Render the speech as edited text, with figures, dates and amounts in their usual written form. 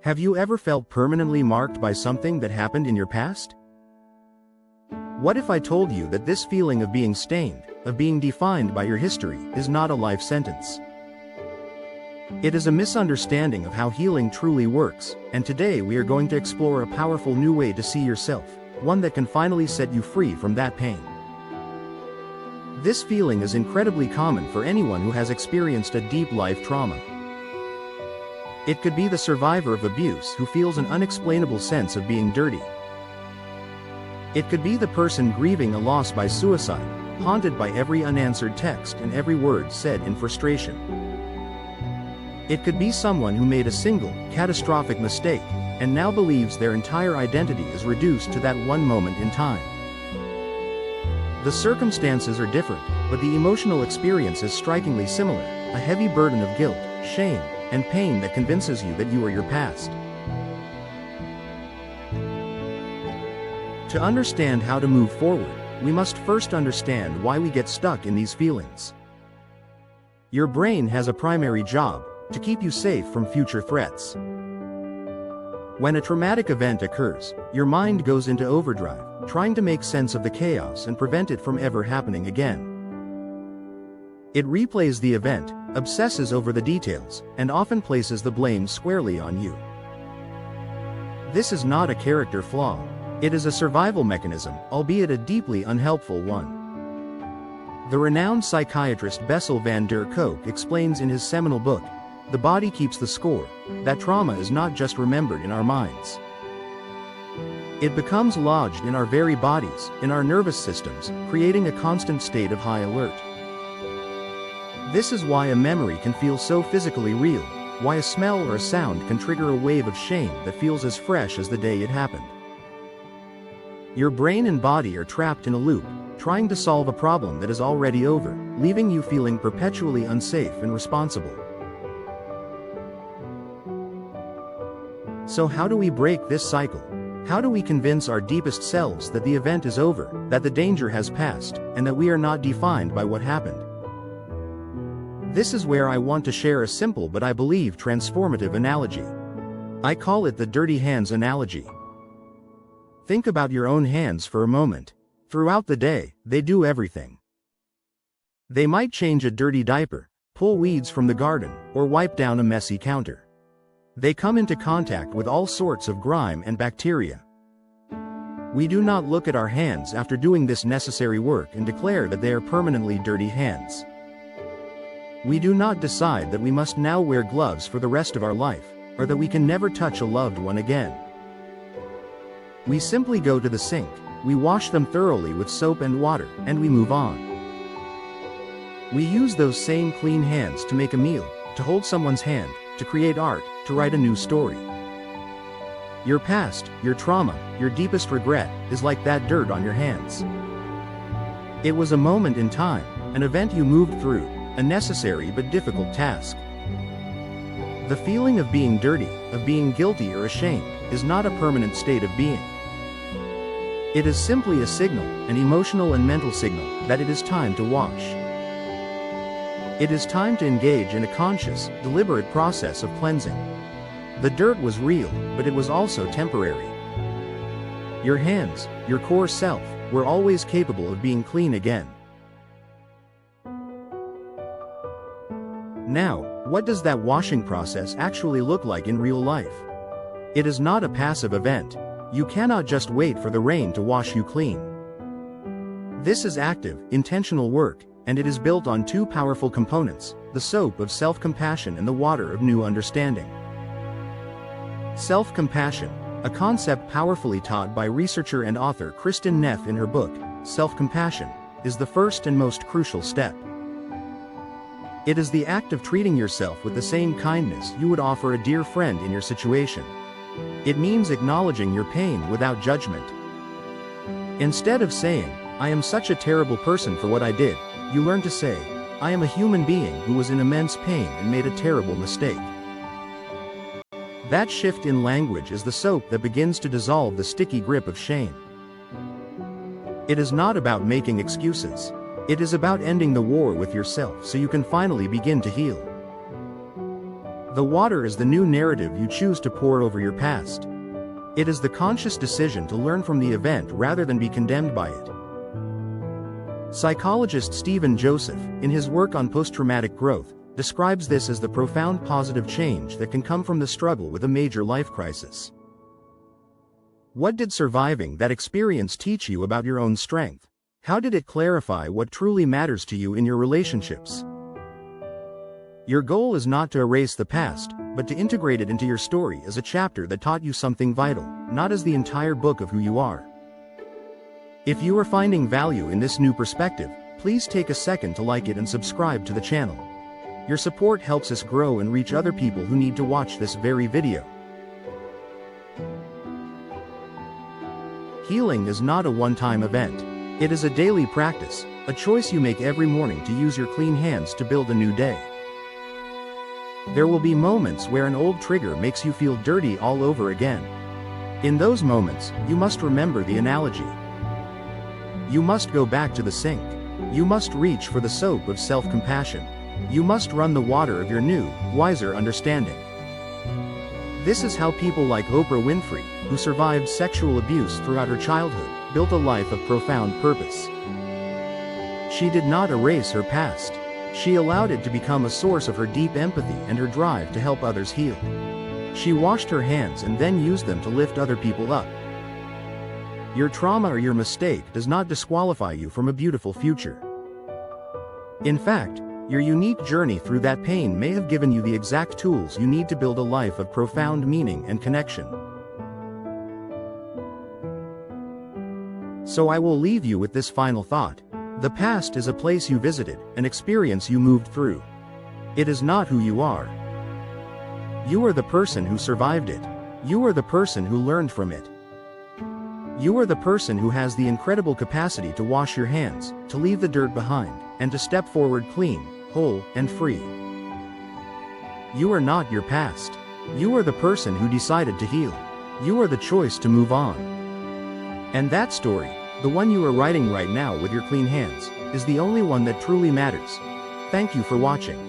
Have you ever felt permanently marked by something that happened in your past? What if I told you that this feeling of being stained, of being defined by your history, is not a life sentence? It is a misunderstanding of how healing truly works, and today we are going to explore a powerful new way to see yourself, one that can finally set you free from that pain. This feeling is incredibly common for anyone who has experienced a deep life trauma. It could be the survivor of abuse who feels an unexplainable sense of being dirty. It could be the person grieving a loss by suicide, haunted by every unanswered text and every word said in frustration. It could be someone who made a single, catastrophic mistake, and now believes their entire identity is reduced to that one moment in time. The circumstances are different, but the emotional experience is strikingly similar, a heavy burden of guilt, shame, and pain that convinces you that you are your past. To understand how to move forward, we must first understand why we get stuck in these feelings. Your brain has a primary job: to keep you safe from future threats. When a traumatic event occurs, your mind goes into overdrive, trying to make sense of the chaos and prevent it from ever happening again. It replays the event, obsesses over the details, and often places the blame squarely on you. This is not a character flaw. It is a survival mechanism, albeit a deeply unhelpful one. The renowned psychiatrist Bessel van der Kolk explains in his seminal book, The Body Keeps the Score, that trauma is not just remembered in our minds. It becomes lodged in our very bodies, in our nervous systems, creating a constant state of high alert. This is why a memory can feel so physically real, why a smell or a sound can trigger a wave of shame that feels as fresh as the day it happened. Your brain and body are trapped in a loop, trying to solve a problem that is already over, leaving you feeling perpetually unsafe and responsible. So how do we break this cycle? How do we convince our deepest selves that the event is over, that the danger has passed, and that we are not defined by what happened? This is where I want to share a simple but I believe transformative analogy. I call it the dirty hands analogy. Think about your own hands for a moment. Throughout the day, they do everything. They might change a dirty diaper, pull weeds from the garden, or wipe down a messy counter. They come into contact with all sorts of grime and bacteria. We do not look at our hands after doing this necessary work and declare that they are permanently dirty hands. We do not decide that we must now wear gloves for the rest of our life, or that we can never touch a loved one again. We simply go to the sink, we wash them thoroughly with soap and water, and we move on. We use those same clean hands to make a meal, to hold someone's hand, to create art, to write a new story. Your past, your trauma, your deepest regret, is like that dirt on your hands. It was a moment in time, an event you moved through, a necessary but difficult task. The feeling of being dirty, of being guilty or ashamed, is not a permanent state of being. It is simply a signal, an emotional and mental signal, that it is time to wash. It is time to engage in a conscious, deliberate process of cleansing. The dirt was real, but it was also temporary. Your hands, your core self, were always capable of being clean again. Now, what does that washing process actually look like in real life? It is not a passive event. You cannot just wait for the rain to wash you clean. This is active, intentional work, and it is built on two powerful components: the soap of self-compassion and the water of new understanding. Self-compassion, a concept powerfully taught by researcher and author Kristin Neff in her book, Self-Compassion, is the first and most crucial step. It is the act of treating yourself with the same kindness you would offer a dear friend in your situation. It means acknowledging your pain without judgment. Instead of saying, "I am such a terrible person for what I did," you learn to say, "I am a human being who was in immense pain and made a terrible mistake." That shift in language is the soap that begins to dissolve the sticky grip of shame. It is not about making excuses. It is about ending the war with yourself so you can finally begin to heal. The water is the new narrative you choose to pour over your past. It is the conscious decision to learn from the event rather than be condemned by it. Psychologist Stephen Joseph, in his work on post-traumatic growth, describes this as the profound positive change that can come from the struggle with a major life crisis. What did surviving that experience teach you about your own strength? How did it clarify what truly matters to you in your relationships? Your goal is not to erase the past, but to integrate it into your story as a chapter that taught you something vital, not as the entire book of who you are. If you are finding value in this new perspective, please take a second to like it and subscribe to the channel. Your support helps us grow and reach other people who need to watch this very video. Healing is not a one-time event. It is a daily practice, a choice you make every morning to use your clean hands to build a new day. There will be moments where an old trigger makes you feel dirty all over again. In those moments, you must remember the analogy. You must go back to the sink. You must reach for the soap of self-compassion. You must run the water of your new, wiser understanding. This is how people like Oprah Winfrey, who survived sexual abuse throughout her childhood, built a life of profound purpose. She did not erase her past. She allowed it to become a source of her deep empathy and her drive to help others heal. She washed her hands and then used them to lift other people up. Your trauma or your mistake does not disqualify you from a beautiful future. In fact, your unique journey through that pain may have given you the exact tools you need to build a life of profound meaning and connection. So I will leave you with this final thought. The past is a place you visited, an experience you moved through. It is not who you are. You are the person who survived it. You are the person who learned from it. You are the person who has the incredible capacity to wash your hands, to leave the dirt behind, and to step forward clean, whole, and free. You are not your past. You are the person who decided to heal. You are the choice to move on. And that story, the one you are writing right now with your clean hands, is the only one that truly matters. Thank you for watching.